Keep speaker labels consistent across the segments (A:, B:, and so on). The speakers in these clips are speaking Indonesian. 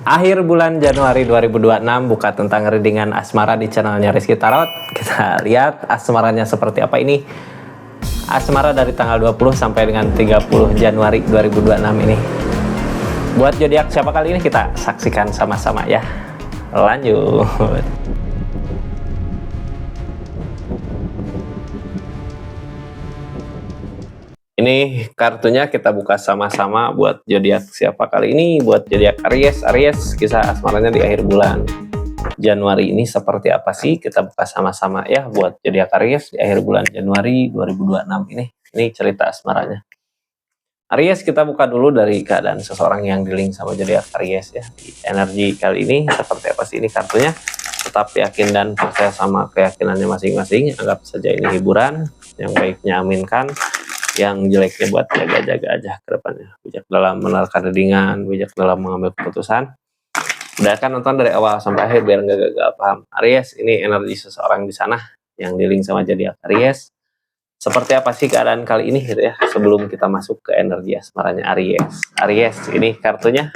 A: Akhir bulan Januari 2026 buka tentang readingan asmara di channelnya Rizky Tarot. Kita lihat asmaranya seperti apa ini. Asmara dari tanggal 20 sampai dengan 30 Januari 2026 ini. Buat zodiak siapa kali ini kita saksikan sama-sama ya. Lanjut. Ini kartunya kita buka sama-sama buat zodiak siapa kali ini. Buat zodiak Aries, kisah asmaranya di akhir bulan Januari ini seperti apa sih? Kita buka sama-sama ya buat zodiak Aries di akhir bulan Januari 2026 ini. Ini cerita asmaranya. Aries, kita buka dulu dari keadaan seseorang yang di-link sama zodiak Aries ya. Di energi kali ini seperti apa sih ini kartunya? Tetap yakin dan percaya sama keyakinannya masing-masing. Anggap saja ini hiburan. Yang baiknya aminkan, yang jeleknya buat jaga-jaga aja ke depannya. Bijak dalam menerka readingan, bijak dalam mengambil keputusan. Udah kan nonton dari awal sampai akhir biar nggak gagal paham. Aries, ini energi seseorang di sana yang di-link sama zodiak Aries. Seperti apa sih keadaan kali ini gitu ya, sebelum kita masuk ke energi asmaranya Aries. Aries, ini kartunya.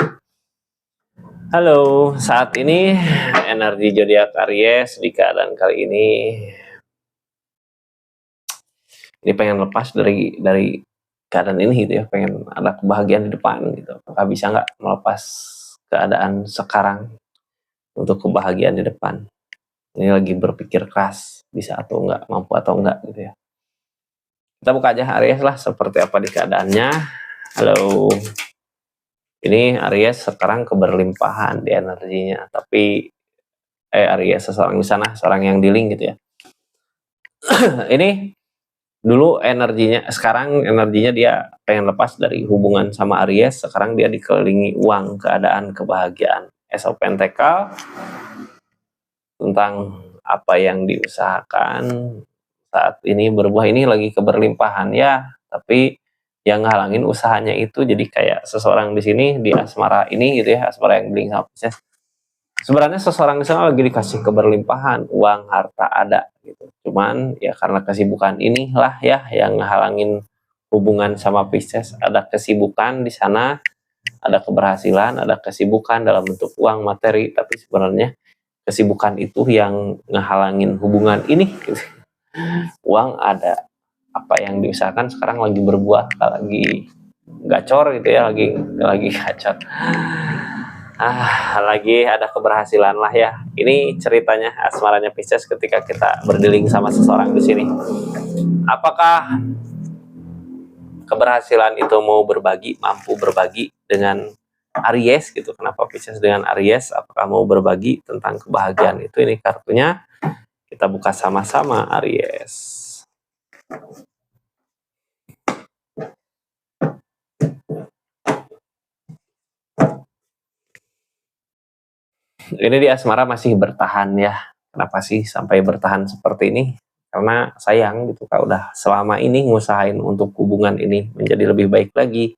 A: Halo, saat ini energi zodiak Aries di keadaan kali ini pengen lepas dari keadaan ini gitu ya, pengen ada kebahagiaan di depan gitu. Apakah bisa nggak melepas keadaan sekarang untuk kebahagiaan di depan? Ini lagi berpikir keras, bisa atau enggak, mampu atau enggak gitu ya. Kita buka aja Aries lah seperti apa di keadaannya. Halo. Ini Aries sekarang keberlimpahan di energinya, tapi Aries seseorang di sana, seorang yang di-link gitu ya. Ini dulu energinya, sekarang energinya dia pengen lepas dari hubungan sama Aries. Sekarang dia dikelilingi uang, keadaan, kebahagiaan. Ace of Pentacle tentang apa yang diusahakan saat ini berbuah, ini lagi keberlimpahan ya, tapi yang ngalangin usahanya itu jadi kayak seseorang di sini di asmara ini gitu ya, asmara yang bling sama Pisces. Sebenarnya seseorang di sana lagi dikasih keberlimpahan, uang, harta ada gitu. Cuman ya karena kesibukan inilah ya yang ngehalangin hubungan sama Pisces. Ada kesibukan di sana, ada keberhasilan, ada kesibukan dalam bentuk uang, materi, tapi sebenarnya kesibukan itu yang ngehalangin hubungan ini gitu. Uang ada, apa yang diusahakan sekarang lagi berbuah, lagi gacor gitu ya, lagi gacor. Lagi ada keberhasilan lah ya. Ini ceritanya asmaranya Pisces ketika kita berdealing sama seseorang di sini. Apakah keberhasilan itu mau berbagi, mampu berbagi dengan Aries gitu? Kenapa Pisces dengan Aries? Apakah mau berbagi tentang kebahagiaan itu? Ini kartunya. Kita buka sama-sama Aries. Ini di asmara masih bertahan ya. Kenapa sih sampai bertahan seperti ini? Karena sayang gitu, Kak, udah selama ini ngusahain untuk hubungan ini menjadi lebih baik lagi.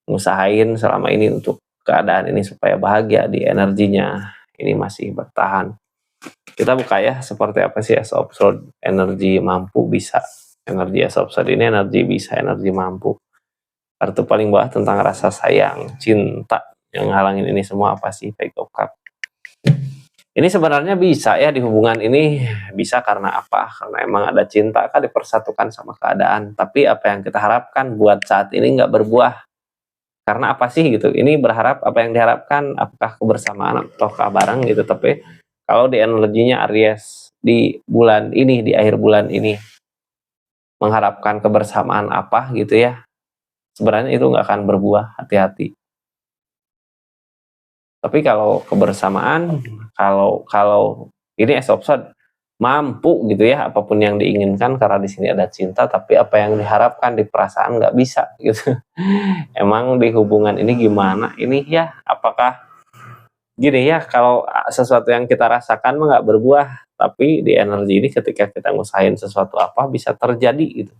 A: Ngusahain selama ini untuk keadaan ini supaya bahagia di energinya. Ini masih bertahan. Kita buka ya, seperti apa sih Ace of Swords, energi mampu bisa. Energi Ace of Swords ini energi bisa, energi mampu. Kartu paling bawah tentang rasa sayang, cinta. Yang halangin ini semua apa sih? Page of Cups. Ini sebenarnya bisa ya di hubungan ini, bisa karena apa? Karena emang ada cinta kan dipersatukan sama keadaan. Tapi apa yang kita harapkan buat saat ini nggak berbuah. Karena apa sih gitu? Ini berharap apa yang diharapkan, apakah kebersamaan ataukah bareng gitu. Tapi kalau di energinya Aries di bulan ini, di akhir bulan ini mengharapkan kebersamaan apa gitu ya, sebenarnya itu nggak akan berbuah, hati-hati. Tapi kalau kebersamaan, kalau ini Ace of Swords mampu gitu ya, apapun yang diinginkan karena di sini ada cinta, tapi apa yang diharapkan di perasaan nggak bisa gitu. Emang di hubungan ini gimana? Ini ya, apakah gini ya, kalau sesuatu yang kita rasakan mah nggak berbuah, tapi di energi ini ketika kita ngusahain sesuatu apa bisa terjadi gitu.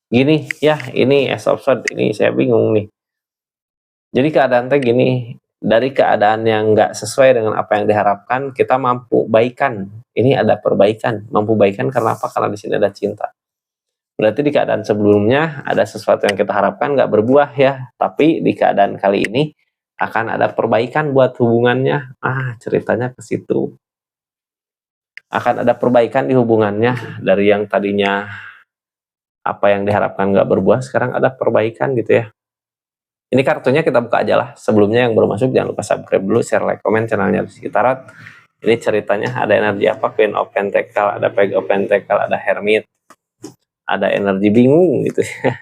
A: Gini ya, ini Ace of Swords, ini saya bingung nih. Jadi keadaan teh gini, dari keadaan yang nggak sesuai dengan apa yang diharapkan, kita mampu baikan. Ini ada perbaikan, mampu baikan karena apa? Karena di sini ada cinta. Berarti di keadaan sebelumnya ada sesuatu yang kita harapkan nggak berbuah ya, tapi di keadaan kali ini akan ada perbaikan buat hubungannya. Ceritanya ke situ. Akan ada perbaikan di hubungannya dari yang tadinya apa yang diharapkan nggak berbuah, sekarang ada perbaikan gitu ya. Ini kartunya kita buka aja lah. Sebelumnya yang baru masuk jangan lupa subscribe dulu, share, like, komen channelnya Rizky Tarot. Ini ceritanya ada energi apa? Queen of Pentacle, ada Page of Pentacle, ada Hermit, ada energi bingung gitu ya.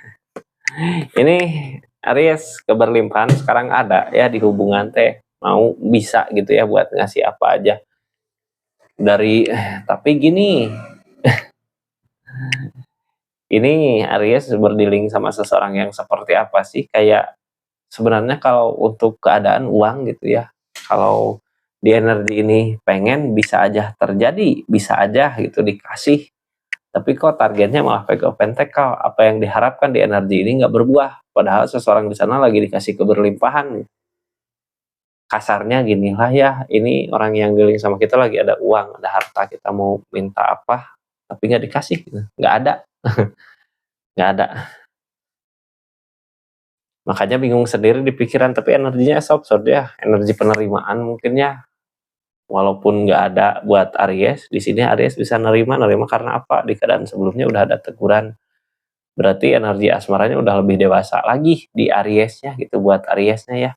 A: Ini Aries keberlimpahan sekarang ada ya di hubungan teh, mau bisa gitu ya buat ngasih apa aja dari, tapi gini, ini Aries berdealing sama seseorang yang seperti apa sih? Kayak sebenarnya kalau untuk keadaan uang gitu ya, kalau di energi ini pengen bisa aja terjadi, bisa aja gitu dikasih, tapi kok targetnya malah Page of Pentacle. Apa yang diharapkan di energi ini nggak berbuah, padahal seseorang di sana lagi dikasih keberlimpahan. Kasarnya gini lah ya, ini orang yang dealing sama kita lagi ada uang, ada harta, kita mau minta apa tapi nggak dikasih gitu. Nggak ada. Nggak ada, makanya bingung sendiri di pikiran, tapi energinya soft ya, energi penerimaan mungkin ya. Walaupun nggak ada buat Aries, di sini Aries bisa nerima karena apa? Di keadaan sebelumnya udah ada teguran. Berarti energi asmaranya udah lebih dewasa lagi di Ariesnya gitu, buat Ariesnya ya.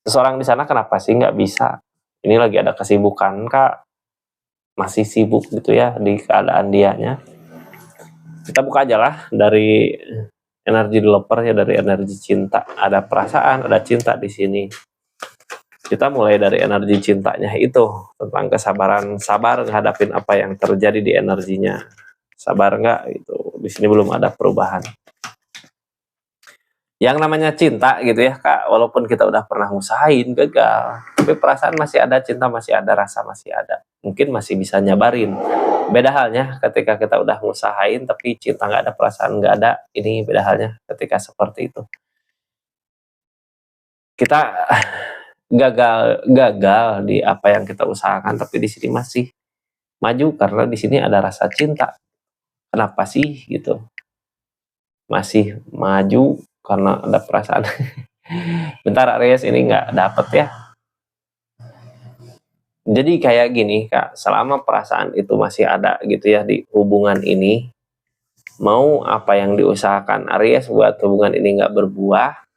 A: Seseorang di sana kenapa sih nggak bisa? Ini lagi ada kesibukan Kak, masih sibuk gitu ya di keadaan dianya. Kita buka aja lah dari energi developer ya, dari energi cinta. Ada perasaan, ada cinta di sini. Kita mulai dari energi cintanya itu, tentang kesabaran, sabar menghadapin apa yang terjadi di energinya. Sabar nggak itu? Di sini belum ada perubahan. Yang namanya cinta gitu ya Kak, walaupun kita udah pernah ngusahain gagal, tapi perasaan masih ada, cinta masih ada, rasa masih ada. Mungkin masih bisa nyabarin. Beda halnya ketika kita udah ngusahain tapi cinta nggak ada, perasaan nggak ada. Ini beda halnya ketika seperti itu. Kita gagal di apa yang kita usahakan, tapi di sini masih maju karena di sini ada rasa cinta. Kenapa sih gitu? Masih maju karena ada perasaan. Bentar Aries, ini nggak dapet ya. Jadi kayak gini Kak, selama perasaan itu masih ada gitu ya di hubungan ini, mau apa yang diusahakan Aries buat hubungan ini nggak berbuah,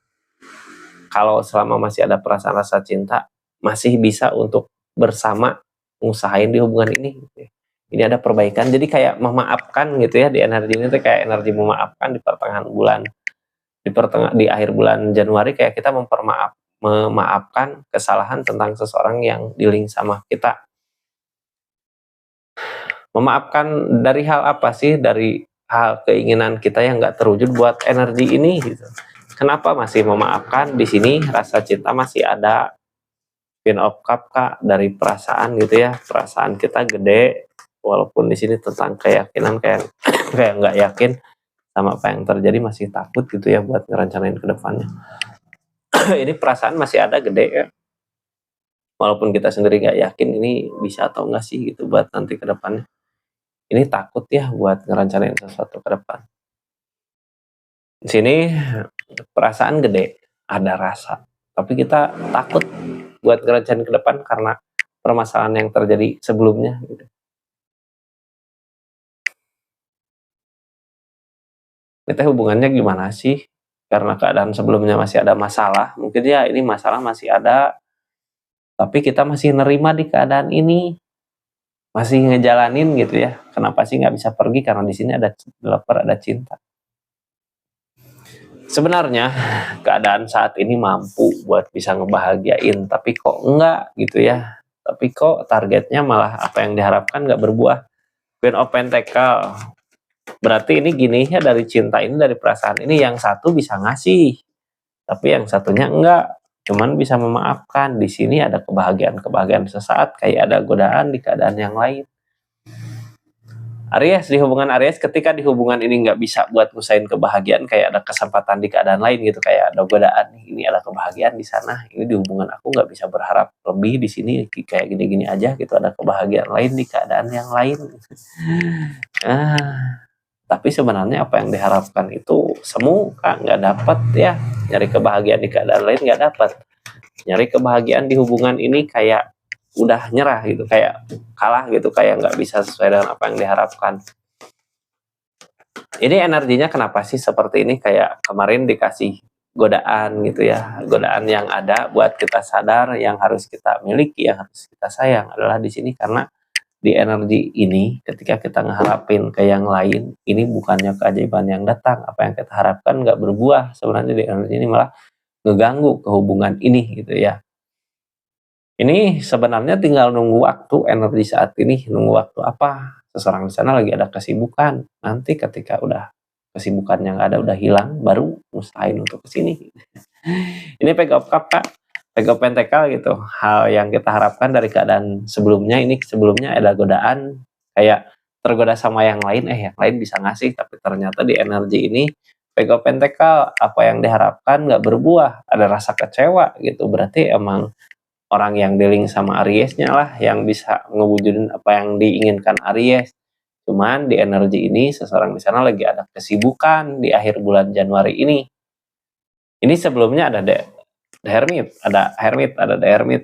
A: kalau selama masih ada perasaan rasa cinta, masih bisa untuk bersama ngusahain di hubungan ini gitu ya. Ini ada perbaikan, jadi kayak memaafkan gitu ya, di energi ini tuh kayak energi memaafkan di pertengahan bulan. Di akhir bulan Januari kayak kita memaafkan kesalahan tentang seseorang yang dealing sama kita. Memaafkan dari hal apa sih? Dari hal keinginan kita yang nggak terwujud buat energi ini gitu. Kenapa masih memaafkan? Di sini rasa cinta masih ada. Queen of Cup Kak, dari perasaan gitu ya. Perasaan kita gede, walaupun di sini tentang keyakinan kayak kayak nggak yakin sama apa yang terjadi, masih takut gitu ya buat ngerencanain ke depannya. Ini perasaan masih ada gede ya, walaupun kita sendiri nggak yakin ini bisa atau enggak sih gitu buat nanti ke depannya. Ini takut ya buat ngerencanain sesuatu ke depan. Di sini perasaan gede, ada rasa, tapi kita takut buat ngerencanain ke depan karena permasalahan yang terjadi sebelumnya gitu. Kita hubungannya gimana sih? Karena keadaan sebelumnya masih ada masalah, mungkin ya ini masalah masih ada, tapi kita masih nerima di keadaan ini, masih ngejalanin gitu ya. Kenapa sih nggak bisa pergi? Karena di sini ada developer, ada cinta. Sebenarnya keadaan saat ini mampu buat bisa ngebahagiain, tapi kok enggak gitu ya. Tapi kok targetnya malah apa yang diharapkan nggak berbuah. Queen of Pentacle. Berarti ini gini ya, dari cinta ini, dari perasaan ini, yang satu bisa ngasih, tapi yang satunya enggak. Cuman bisa memaafkan. Di sini ada kebahagiaan sesaat, kayak ada godaan di keadaan yang lain. Aries, di hubungan Aries, ketika di hubungan ini nggak bisa buat ngusain kebahagiaan, kayak ada kesempatan di keadaan lain gitu, kayak ada godaan, ini ada kebahagiaan di sana, ini di hubungan aku nggak bisa berharap lebih, di sini kayak gini-gini aja gitu, ada kebahagiaan lain di keadaan yang lain. Tapi sebenarnya apa yang diharapkan itu semu Kak, nggak dapat ya, nyari kebahagiaan di keadaan lain nggak dapat. nyari kebahagiaan di hubungan ini kayak udah nyerah gitu, kayak kalah gitu, kayak nggak bisa sesuai dengan apa yang diharapkan. Ini energinya kenapa sih seperti ini? Kayak kemarin dikasih godaan gitu ya, godaan yang ada buat kita sadar yang harus kita miliki, yang harus kita sayang adalah di sini karena di energi ini ketika kita ngeharapin ke yang lain, ini bukannya keajaiban yang datang, apa yang kita harapkan nggak berbuah, sebenarnya di energi ini malah ngeganggu kehubungan ini gitu ya. Ini sebenarnya tinggal nunggu waktu, energi saat ini nunggu waktu apa, seseorang di sana lagi ada kesibukan, nanti ketika udah kesibukannya nggak ada, udah hilang, baru usahain untuk kesini. Ini Page of Cup, Kak, Page of Pentacle gitu, hal yang kita harapkan dari keadaan sebelumnya, ini sebelumnya ada godaan, kayak tergoda sama yang lain, yang lain bisa ngasih, tapi ternyata di energi ini, Page of Pentacle, apa yang diharapkan nggak berbuah, ada rasa kecewa gitu, berarti emang orang yang dealing sama Aries-nya lah yang bisa ngewujudin apa yang diinginkan Aries. Cuman di energi ini seseorang di sana lagi ada kesibukan di akhir bulan Januari ini. Ini sebelumnya ada The Hermit,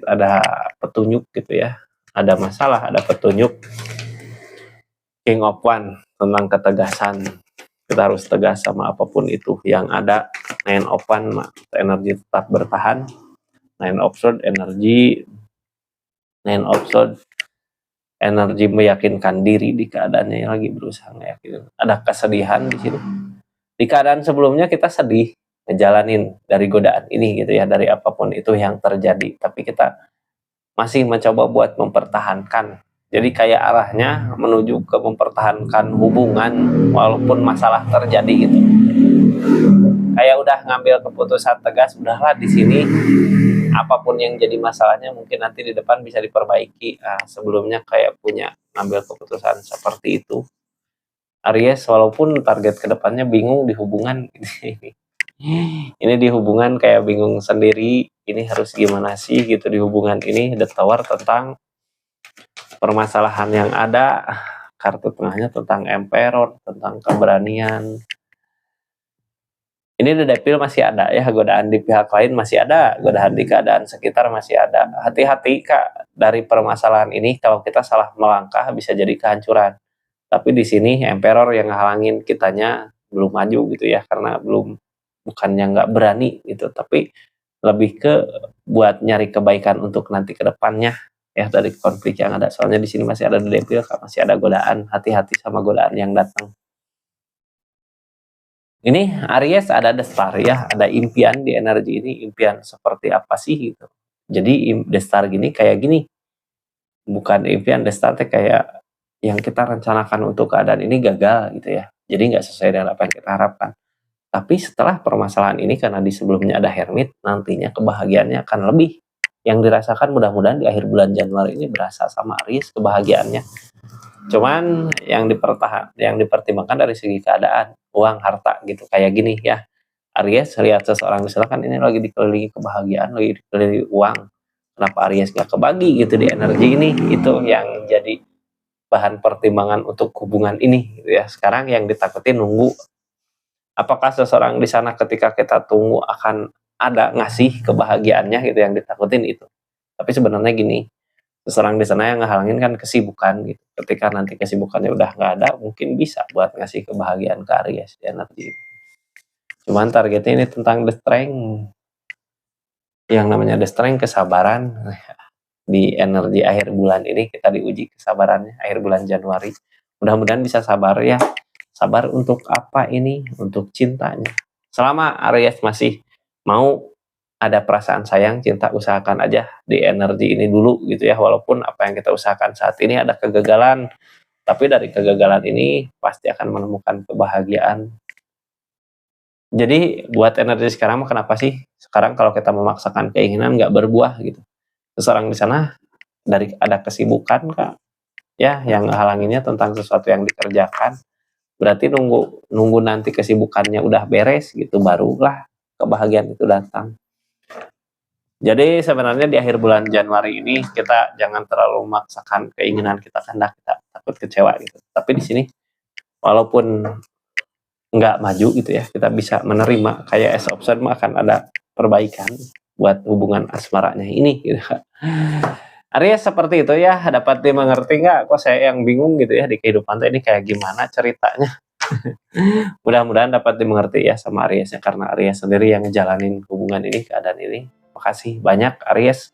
A: ada petunjuk gitu ya. Ada masalah, ada petunjuk. King of One tentang ketegasan. Kita harus tegas sama apapun itu yang ada. Nine of One, energi tetap bertahan. Nine of Swords, energi meyakinkan diri di keadaannya yang lagi berusaha meyakinkan. Ada kesedihan di sini. Di keadaan sebelumnya kita sedih ngejalanin dari godaan ini gitu ya, dari apapun itu yang terjadi. Tapi kita masih mencoba buat mempertahankan. Jadi kayak arahnya menuju ke mempertahankan hubungan walaupun masalah terjadi gitu. Kayak udah ngambil keputusan tegas, udahlah di sini apapun yang jadi masalahnya mungkin nanti di depan bisa diperbaiki. Sebelumnya kayak punya ngambil keputusan seperti itu. Aries walaupun target kedepannya bingung di hubungan ini di hubungan kayak bingung sendiri, ini harus gimana sih gitu di hubungan ini. The Tower tentang permasalahan yang ada, kartu tengahnya tentang Emperor, tentang keberanian. Ini The Devil masih ada ya, godaan di pihak lain masih ada, godaan di keadaan sekitar masih ada. Hati-hati Kak, dari permasalahan ini kalau kita salah melangkah bisa jadi kehancuran. Tapi di sini Emperor yang ngehalangin kitanya belum maju gitu ya, karena bukannya nggak berani gitu, tapi lebih ke buat nyari kebaikan untuk nanti ke depannya ya dari konflik yang ada. Soalnya di sini masih ada The Devil, masih ada godaan, hati-hati sama godaan yang datang. Ini Aries ada The Star ya, ada impian di energi ini, impian seperti apa sih gitu. Jadi The Star gini kayak gini, bukan impian The Star kayak yang kita rencanakan untuk keadaan ini gagal gitu ya. Jadi nggak sesuai dengan apa yang kita harapkan. Tapi setelah permasalahan ini karena di sebelumnya ada Hermit, nantinya kebahagiaannya akan lebih. Yang dirasakan mudah-mudahan di akhir bulan Januari ini berasa sama Aries kebahagiaannya. Cuman yang dipertimbangkan dari segi keadaan, uang, harta gitu kayak gini ya. Aries lihat seseorang misalkan ini lagi dikelilingi kebahagiaan, lagi dikelilingi uang. Kenapa Aries gak kebagi gitu di energi ini? Itu yang jadi bahan pertimbangan untuk hubungan ini gitu ya. Sekarang yang ditakutin nunggu. Apakah seseorang di sana ketika kita tunggu akan ada ngasih kebahagiaannya gitu, yang ditakutin itu. Tapi sebenarnya gini, seseorang di sana yang ngehalangin kan kesibukan gitu. Ketika nanti kesibukannya udah nggak ada, mungkin bisa buat ngasih kebahagiaan ke Aries ya nanti. Cuman targetnya ini tentang the strength. Yang namanya the strength, kesabaran. Di energi akhir bulan ini kita diuji kesabarannya, akhir bulan Januari. Mudah-mudahan bisa sabar ya. Sabar untuk apa ini? Untuk cintanya. Selama Aries masih mau ada perasaan sayang, cinta, usahakan aja di energi ini dulu gitu ya. Walaupun apa yang kita usahakan saat ini ada kegagalan, tapi dari kegagalan ini pasti akan menemukan kebahagiaan. Jadi buat energi sekarang kenapa sih sekarang kalau kita memaksakan keinginan nggak berbuah gitu? Seseorang di sana dari ada kesibukan Kak, ya yang halanginnya tentang sesuatu yang dikerjakan. Berarti nunggu nanti kesibukannya udah beres gitu, barulah kebahagiaan itu datang. Jadi sebenarnya di akhir bulan Januari ini kita jangan terlalu memaksakan keinginan kita karena kita takut kecewa gitu. Tapi di sini walaupun nggak maju gitu ya, kita bisa menerima kayak as observe akan ada perbaikan. buat hubungan asmaranya ini gitu, Kak. Aries seperti itu ya, dapat dimengerti nggak? Kok saya yang bingung gitu ya di kehidupan teh ini kayak gimana ceritanya. Mudah-mudahan dapat dimengerti ya sama Aries ya, karena Aries sendiri yang ngejalanin hubungan ini, keadaan ini. Makasih banyak Aries,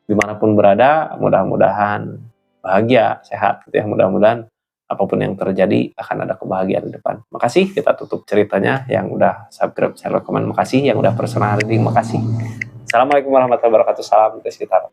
A: dimanapun berada, mudah-mudahan bahagia, sehat gitu ya, mudah-mudahan apapun yang terjadi akan ada kebahagiaan di depan. Makasih, kita tutup ceritanya yang udah subscribe, share, komen, makasih, yang udah personal reading, makasih. Assalamualaikum warahmatullahi wabarakatuh, salam dari sekitar.